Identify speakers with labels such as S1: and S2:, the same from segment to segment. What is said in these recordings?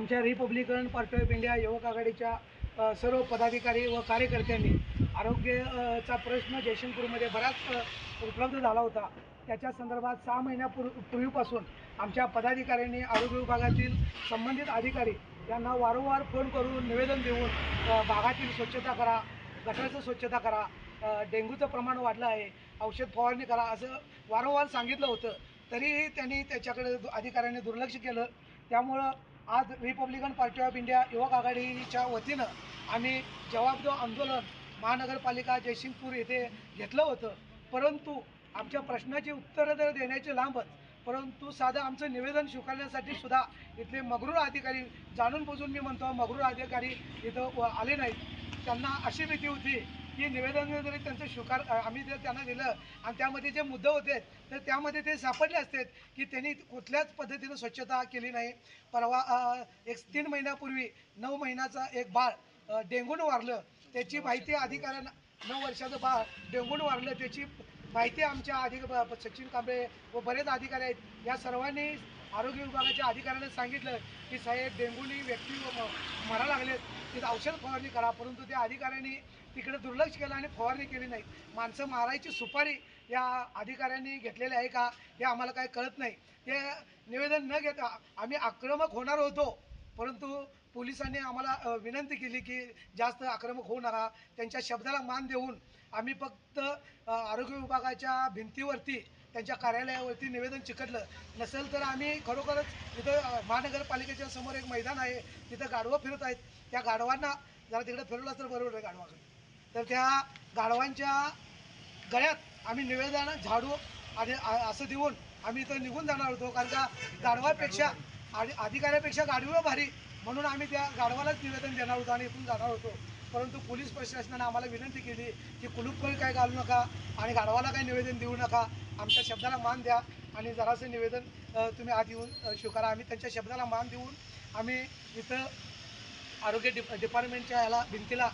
S1: आमच्या Republican party of India युवक आघाडीच्या सर्व पदाधिकारी व कार्यकर्त्यांनी आरोग्याचा प्रश्न जयसिंगपूरमध्ये बराच उपलब्ध झाला होता। त्याच्या संदर्भात 6 महिन्यापूर्वीपासून आमच्या पदाधिकाऱ्यांनी आरोग्य विभागातील संबंधित अधिकारी यांना वारंवार फोन करून निवेदन देऊन भागातील स्वच्छता करा, गटाराची स्वच्छता करा, डेंग्यूचं प्रमाण वाढलं आहे, औषध फवारणी करा असं वारंवार सांगितलं होतं। तरीही त्यांनी त्याच्याकडे अधिकाऱ्यांनी दुर्लक्ष केलं। त्यामुळं आज रिपब्लिकन पार्टी ऑफ इंडिया युवक आघाडीच्या वतीनं आम्ही जवाबदो आंदोलन महानगरपालिका जयसिंगपूर येथे घेतलं होतं। परंतु आमच्या प्रश्नाची उत्तरं तर देण्याचे लांबच, परंतु साधं आमचं निवेदन स्वीकारण्यासाठी सुद्धा इथले मगरूर अधिकारी, जाणून बुजून मी म्हणतो मगरूर अधिकारी इथं आले नाहीत। त्यांना अशी भीती होती की निवेदन जरी त्यांचं स्वीकार आम्ही जर त्यांना दिलं आणि त्यामध्ये जे मुद्दे होते तर त्यामध्ये ते सापडले असते की त्यांनी कुठल्याच पद्धतीनं स्वच्छता केली नाही। परवा 3 महिन्यापूर्वी 9 महिन्याचा एक बाळ डेंगूनं वारलं, त्याची माहिती अधिकाऱ्यांना, 9 वर्षाचं बाळ डेंगूनं वारलं त्याची माहिती आमच्या सचिन कांबळे व बरेच अधिकारी आहेत या सर्वांनी आरोग्य विभागाच्या अधिकाऱ्यांना सांगितलं की साहेब डेंगूनी व्यक्ती मरायला लागलेत, तिथं औषध फवारणी करा। परंतु त्या अधिकाऱ्यांनी तिकडे दुर्लक्ष केलं आणि फवारणी केली नाही। माणसं मारायची सुपारी या अधिकाऱ्यांनी घेतलेली आहे का हे आम्हाला काही कळत नाही। ते निवेदन न घेता आम्ही आक्रमक होणार होतो, परंतु पोलिसांनी आम्हाला विनंती केली की जास्त आक्रमक होऊ नका, त्यांच्या शब्दाला मान देऊन आम्ही फक्त आरोग्य विभागाच्या भिंतीवरती त्यांच्या कार्यालयावरती निवेदन चिकटलं। नसेल तर आम्ही खरोखरच इथं महानगरपालिकेच्या समोर एक मैदान आहे, तिथं गाढवं फिरत आहेत, त्या गाढवांना जरा तिकडे फिरवलं तर बरोबर आहे गाढवाकडे, तर त्या गाढवांच्या गळ्यात आम्ही निवेदन झाडू आणि असं देऊन आम्ही इथं निघून जाणार होतो। कारण का गाढवापेक्षा अधिकाऱ्यापेक्षा गाढवं भारी म्हणून आम्ही त्या गाढवालाच निवेदन देणार होतो आणि इथून जाणार होतो। परंतु पोलीस प्रशासनाने आम्हाला विनंती केली की कुलूप पण काय घालू नका आणि गाढवाला काही निवेदन देऊ नका, आमच्या शब्दाला मान द्या आणि जरासं निवेदन तुम्ही आत येऊन स्वीकारा। आम्ही त्यांच्या शब्दाला मान देऊन आम्ही इथं आरोग्य डिपार्टमेंटच्या याला भिंतीला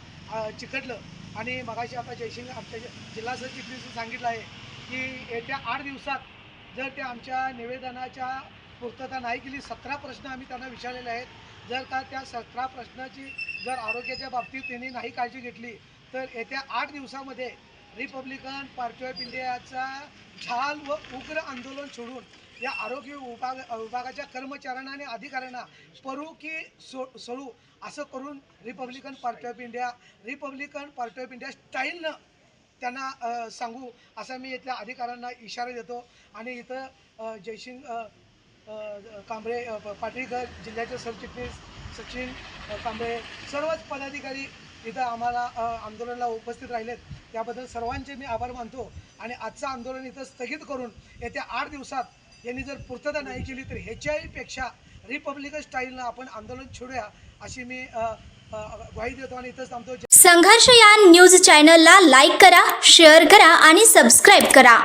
S1: चिकटलं आणि मगाशी आता जयसिंग आमच्या जिल्हा सरचिटणीसने सांगितलं आहे की येत्या 8 दिवसात जर त्या आमच्या निवेदनाच्या पूर्तता नाही केली, 17 प्रश्न आम्ही त्यांना विचारलेले आहेत, जर का त्या 17 प्रश्नाची जर आरोग्याच्या बाबतीत त्यांनी नाही काळजी घेतली तर येत्या 8 दिवसामध्ये रिपब्लिकन पार्टी ऑफ इंडियाचा झाल व उग्र आंदोलन सोडून या आरोग्य विभागाच्या कर्मचाऱ्यांना आणि अधिकाऱ्यांना परू की सोडू असं करून रिपब्लिकन पार्टी ऑफ इंडिया स्टाईलनं त्यांना सांगू असं मी इथल्या अधिकाऱ्यांना इशारा देतो। आणि इथं जयसिंग कांबळे पाटणकर जिल्ह्याचे सरचिटणीस सचिन कांबळे सर्वच पदाधिकारी इथं आम्हाला आंदोलनाला उपस्थित राहिलेत, त्याबद्दल सर्वांचे मी आभार मानतो। आणि आजचं आंदोलन इथं स्थगित करून येत्या 8 दिवसात यांनी जर पूर्तता नाही केली तर ह्याच्याही पेक्षा रिपब्लिकन स्टाईलनं आपण आंदोलन छोडूया अशी मी ग्वाही देतो आणि इथंच थांबतो।
S2: संघर्ष या न्यूज चॅनलला लाईक करा, शेअर करा आणि सबस्क्राईब करा।